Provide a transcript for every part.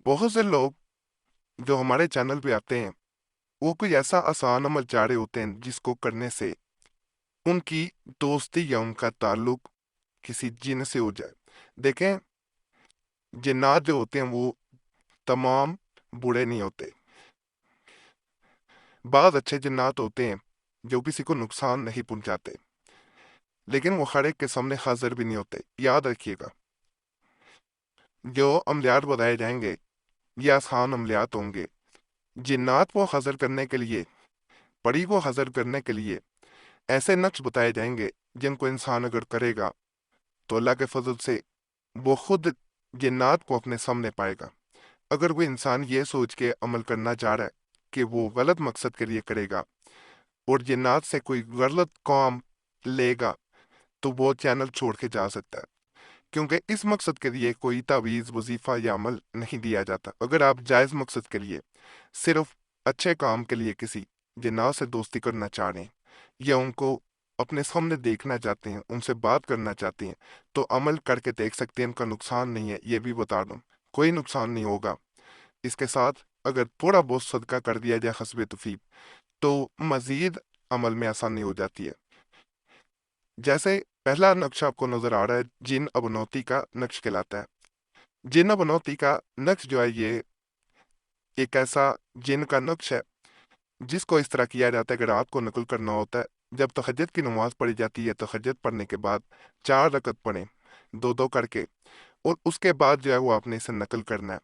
बहुत से लोग जो हमारे चैनल पे आते हैं वो कोई ऐसा आसान अमल चाह रहे होते हैं जिसको करने से उनकी दोस्ती या उनका ताल्लुक किसी जिन से हो जाए। देखें, जिन्नात जो होते हैं वो तमाम बुरे नहीं होते। बाद अच्छे जिन्नात होते हैं जो किसी को नुकसान नहीं पहुंचाते, लेकिन वो हर एक के सामने हाजिर भी नहीं होते। याद रखिएगा, जो अमलियात बताए जाएंगे ये आसान अमलियात होंगे। जिन्नात को हाजिर करने के लिए, परी को हाजिर करने के लिए ऐसे नक्श बताए जाएंगे जिनको इंसान अगर करेगा तो अल्लाह के फजल से वो खुद जिन्नात को अपने सामने पाएगा। अगर वो इंसान ये सोच के अमल करना चाह रहा है कि वो गलत मकसद के लिए करेगा और जिन्नात से कोई गलत काम लेगा, तो वो चैनल छोड़ के जा सकता है, क्योंकि इस मकसद के लिए कोई तावीज़ वजीफा या अमल नहीं दिया जाता। अगर आप जायज़ मकसद के लिए, सिर्फ अच्छे काम के लिए किसी जिन्नात से दोस्ती करना चाह रहे हैं या उनको अपने सामने देखना चाहते हैं, उनसे बात करना चाहते हैं, तो अमल करके देख सकते हैं। उनका नुकसान नहीं है, ये भी बता दूं, कोई नुकसान नहीं होगा। इसके साथ अगर थोड़ा बहुत सदका कर दिया जाए हस्बे तौफीक, तो मजीद अमल में आसानी हो जाती है। जैसे पहला नक्श आपको नजर आ रहा है, जिन अबनौती का नक्श कहलाता है। जिन अबनौती का नक्श जो है ये एक ऐसा जिन का नक्श है जिसको इस तरह किया जाता है कि रात को नकल करना होता है। जब तहज्जुद की नमाज पढ़ी जाती है, तहज्जुद पढ़ने के बाद 4 रकत पढ़ें, दो दो करके, और उसके बाद जो है वो आपने इसे नकल करना है।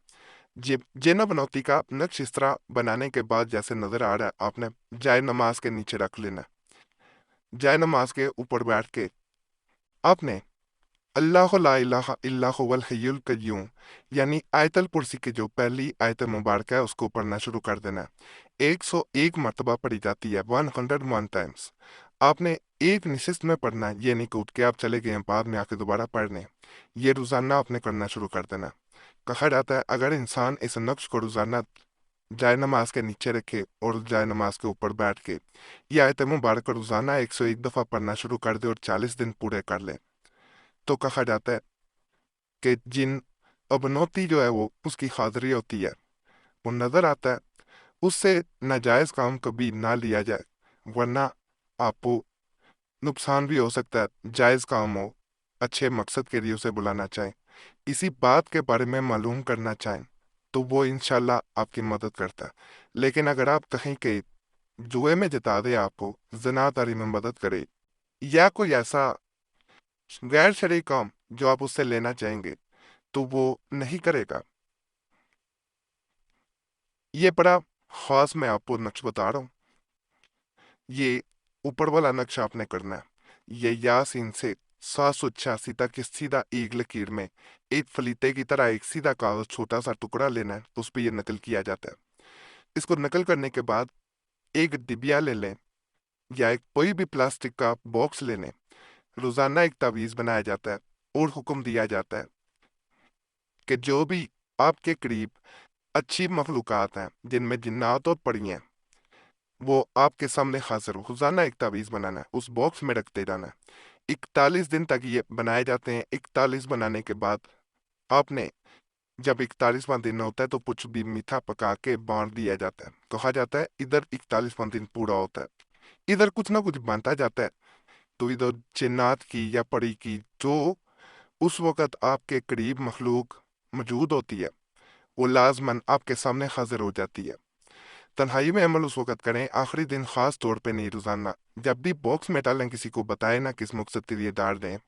जिन बनौती का नक्श इस तरह बनाने के बाद जैसे नजर आ रहा है, आपने जाय नमाज के नीचे रख लेना है। जाय नमाज के ऊपर बैठ के आपने अल्लाह ला इलाहा इल्ला हुवल हय्युल कय्यूम यानी आयतल कुर्सी की जो पहली आयत मुबारक है उसको पढ़ना शुरू कर देना है। 101 मरतबा पढ़ी जाती है, 101 टाइम्स। आपने एक निशिस्त में पढ़ना है, ये नहीं कूद के आप चले गए हैं बाद में आके दोबारा पढ़ने। ये रोजाना आपने करना शुरू कर देना। कहा जाता है अगर इंसान इस नक्श को रोजाना जाय नमाज के नीचे रखे और जाय नमाज के ऊपर बैठ के ये आयत मुबारक रोजाना 101 दफा पढ़ना शुरू कर दे और 40 दिन पूरे कर ले, तो कहा जाता है कि जिन अबनौती जो है वो उसकी हाजिरी होती है, वो नजर आता है। उससे नाजायज काम कभी ना लिया जाए, वरना आपको नुकसान भी हो सकता है। जायज काम हो, अच्छे मकसद के लिए उसे बुलाना चाहें, इसी बात के बारे में मालूम करना चाहें, तो वो इंशाल्लाह आपकी मदद करता है। लेकिन अगर आप कहीं के जुए में जिता दे, आपको जनादारी में मदद करे, या कोई ऐसा गैर शरई काम जो आप उससे लेना चाहेंगे, तो वो नहीं करेगा। ये बड़ा खास मैं आपको नक्श बता रहा हूँ। ये ऊपर वाला नक्श आपने करना है। ये यासीन से 786 तक इस सीधा एक लकीर में एक फलीते की तरह एक सीधा कागज छोटा सा टुकड़ा लेना है, तो उस पर यह नकल किया जाता है। इसको नकल करने के बाद एक डिबिया ले लें या एक कोई भी प्लास्टिक का बॉक्स ले लें। रोजाना एक तावीज बनाया जाता है और हुक्म दिया जाता है कि जो भी आपके करीब अच्छी मखलूकात हैं जिनमें जिन्नात और परी हैं, वो आपके सामने हाजिर हो। रोजाना एक तावीज बनाना है, उस बॉक्स में रखते जाना है। 41 दिन तक ये बनाए जाते हैं। 41 बनाने के बाद आपने जब 41वां दिन होता है तो कुछ भी मीठा पका के बांट दिया जाता है। कहा जाता है इधर 41वां दिन पूरा होता है, इधर कुछ ना कुछ बनता जाता है। तो इधर जिन्नात की या परी की जो उस वक़्त आपके करीब मखलूक मौजूद होती है, वो लाजमन आपके सामने हाजिर हो जाती है। तन्हाई में अमल उस वक़्त करें, आखिरी दिन खास तौर पे नहीं, रोजाना। जब भी बॉक्स में डालें किसी को बताएं ना किस मकसद के लिए डाल दें,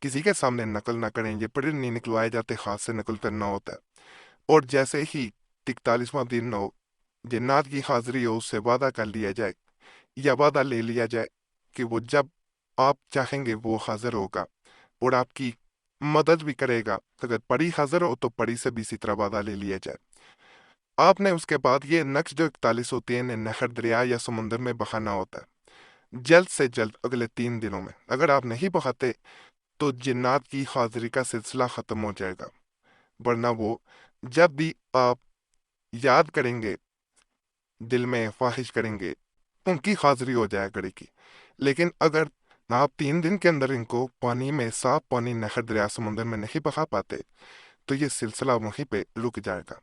किसी के सामने नकल ना करें। ये पढ़े नहीं निकलवाए जाते, हाथ से नकल करना होता है। और जैसे ही 41वां दिन हो, जिन्नात की हाजिरी हो, उससे वादा कर लिया जाए या वादा ले लिया जाए कि वो जब आप चाहेंगे वो हाजिर होगा और आपकी मदद भी करेगा। अगर परी हाजिर हो तो परी से भी इसी तरह वादा ले लिया जाए। आपने उसके बाद ये नक्श जो 41 होते हैं इन्हें नहर, दरिया या समुंदर में बहाना होता है जल्द से जल्द अगले 3 दिनों में। अगर आप नहीं बहाते तो जिन्नात की हाजिरी का सिलसिला खत्म हो जाएगा, वरना वो जब भी आप याद करेंगे, दिल में ख्वाहिश करेंगे, उनकी हाजिरी हो जाया करेगी। लेकिन अगर आप 3 दिन के अंदर इनको पानी में, साफ पानी, नहर, दरिया, समुंदर में नहीं बहा पाते, तो ये सिलसिला वहीं पे रुक जाएगा।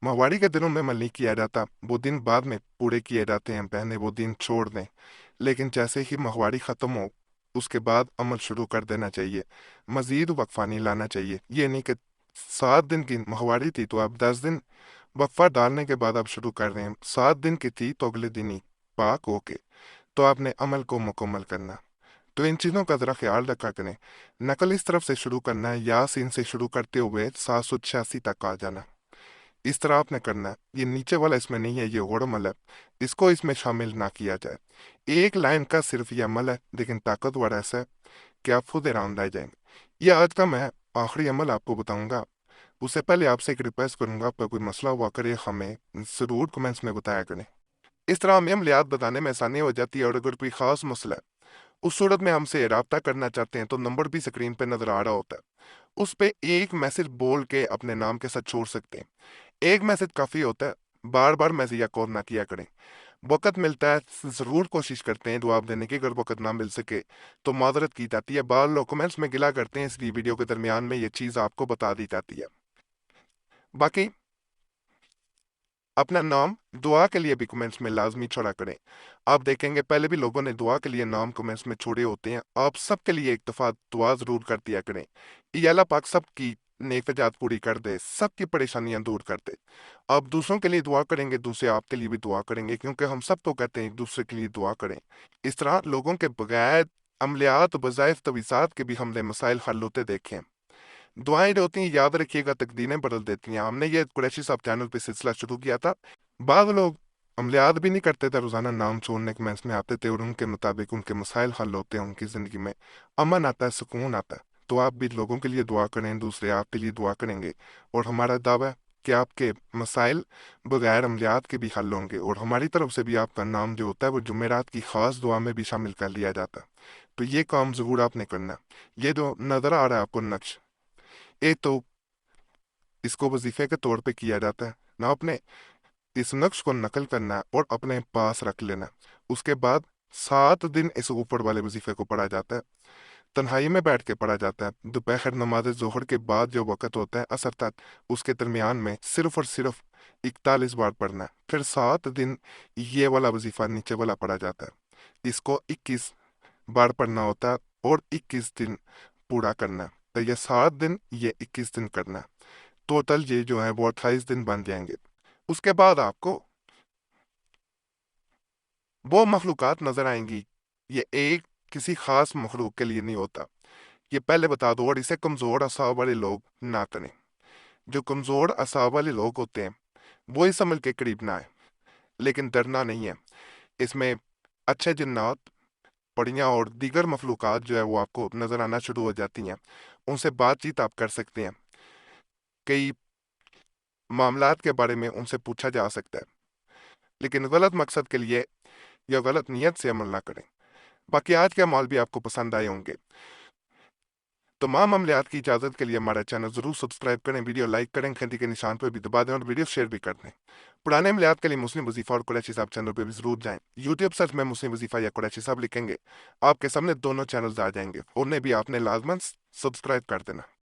माहवारी के दिनों में अमल नहीं किया जाता, वो दिन बाद में पूरे किए जाते हैं, पहले वो दिन छोड़ दें। लेकिन जैसे ही माहवारी ख़त्म हो उसके बाद अमल शुरू कर देना चाहिए, मज़ीद वक्फा नहीं लाना चाहिए। ये नहीं कि 7 दिन की माहवारी थी तो आप 10 दिन वक्फा डालने के बाद आप शुरू कर रहे हैं, 7 दिन की थी तो अगले दिन ही पाक होके तो आपने अमल को मुकम्मल करना। तो इन चीज़ों का ज़रा ख्याल रखा करें। नकल इस तरफ से शुरू करना है, यासीन से शुरू करते हुए 786 तक आ जाना, इस तरह आपने करना है। ये नीचे वाला इसमें नहीं है, ये और अमल है, इसको इसमें शामिल ना किया जाए। एक लाइन का सिर्फ ये अमल है, लेकिन ताकतवर ऐसा है कि आप खुद हैरान रह जाएंगे। ये आज का मैं आखिरी अमल आपको बताऊंगा, उससे पहले आपसे एक रिक्वेस्ट करूंगा, आपका कोई मसला हुआ करे हमें ज़रूर कमेंट्स में बताया करें। इस तरह हमें अमलियात बताने में आसानी हो जाती है, और अगर कोई ख़ास मसला है उस सूरत में हमसे रब्ता करना चाहते हैं तो नंबर भी स्क्रीन पे नज़र आ रहा होता है, उस पे एक मैसेज बोल के अपने नाम के साथ छोड़ सकते हैं। एक मैसेज काफ़ी होता है, बार बार मैसेज या कॉल ना किया करें। वक़्त मिलता है ज़रूर कोशिश करते हैं जवाब देने की, अगर वक़्त ना मिल सके तो माज़रत की जाती है। बार लोग कमेंट्स में गिला करते हैं, इसलिए वीडियो के दरमियान में ये चीज़ आपको बता दी जाती है। बाकी अपना नाम दुआ के लिए भी कमेंट्स में लाजमी छोड़ा करें। आप देखेंगे पहले भी लोगों ने दुआ के लिए नाम कमेंट्स में छोड़े होते हैं, आप सबके लिए एक दफ़ा दुआ ज़रूर कर दिया करें। ये अल्लाह पाक सबकी नेक तजात पूरी कर दे, सबकी परेशानियां दूर कर दे। आप दूसरों के लिए दुआ करेंगे, दूसरे आपके लिए भी दुआ करेंगे, क्योंकि हम सब तो कहते हैं एक दूसरे के लिए दुआ करें। इस तरह लोगों के बगैर अमलियात वज़ाइफ तवीज़ात के भी हमले मसाइल हल होते देखें। दुआएं जो होती हैं याद रखिएगा तकदीरें बदल देती हैं। हमने ये कुरैशी साहब चैनल पे सिलसिला शुरू किया था, बाद लोग अमलियात भी नहीं करते थे, रोज़ाना नाम छोड़ने के मैच में आते थे और उनके मुताबिक उनके मसाइल हल होते हैं, उनकी ज़िंदगी में अमन आता है, सुकून आता है। तो आप भी लोगों के लिए दुआ करें, दूसरे आपके लिए दुआ करेंगे, और हमारा दावा है कि आपके मसाइल बगैर अमलियात के भी हल होंगे, और हमारी तरफ से भी आपका नाम जो होता है वो जुमेरात की ख़ास दुआ में भी शामिल कर लिया जाता है। तो ये काम ज़रूर आपने करना। ये जो नज़र आ रहा है आपको नक्श, ये तो इसको वजीफे के तौर पे किया जाता है ना, अपने इस नक्श को नकल करना है और अपने पास रख लेना। उसके बाद 7 दिन इस ऊपर वाले वजीफे को पढ़ा जाता है, तन्हाई में बैठ के पढ़ा जाता है। दोपहर नमाज जोहर के बाद जो वक़्त होता है असर तक, उसके दरमियान में सिर्फ और सिर्फ 41 बार पढ़ना है। फिर 7 दिन ये वाला वजीफा नीचे वाला पढ़ा जाता है, इसको 21 बार पढ़ना होता है और 21 दिन पूरा करना है। तो ये 7 दिन, ये 21 दिन करना है, टोटल ये जो है वो 28 दिन बन जाएंगे। उसके बाद आपको वो मखलूक़ात नजर आएंगी। ये एक किसी खास मखलूक के लिए नहीं होता, ये पहले बता दो, और इसे कमज़ोर असाब वाले लोग ना करें। जो कमज़ोर असाब वाले लोग होते हैं वो इस अमल के करीब ना आए, लेकिन डरना नहीं है। इसमें अच्छे जिन्नात, पड़ियाँ और दीगर मखलूक़ात जो है वो आपको नजर आना शुरू हो जाती हैं, उनसे बातचीत आप कर सकते हैं, कई मामलात के बारे में उनसे पूछा जा सकता है, लेकिन गलत मकसद के लिए या गलत नीयत से अमल ना करें। बाकी आज के अमाल भी आपको पसंद आए होंगे। तमाम अमलियात की इजाज़त के लिए हमारा चैनल ज़रूर सब्सक्राइब करें, वीडियो लाइक करें, घंटी के निशान पर भी दबा दें और वीडियो शेयर भी कर दें। पुराने अमलियात के लिए मुस्लिम वजीफ़ा और कुरैशी साहब चैनल पर भी ज़रूर जाएं। यूट्यूब सर्च में मुस्लिम वजीफ़ा या कुरैशी साहब लिखेंगे, आपके सामने दोनों चैनल्स आ जाएंगे, उन्हें भी आपने लाजमन सब्सक्राइब कर देना।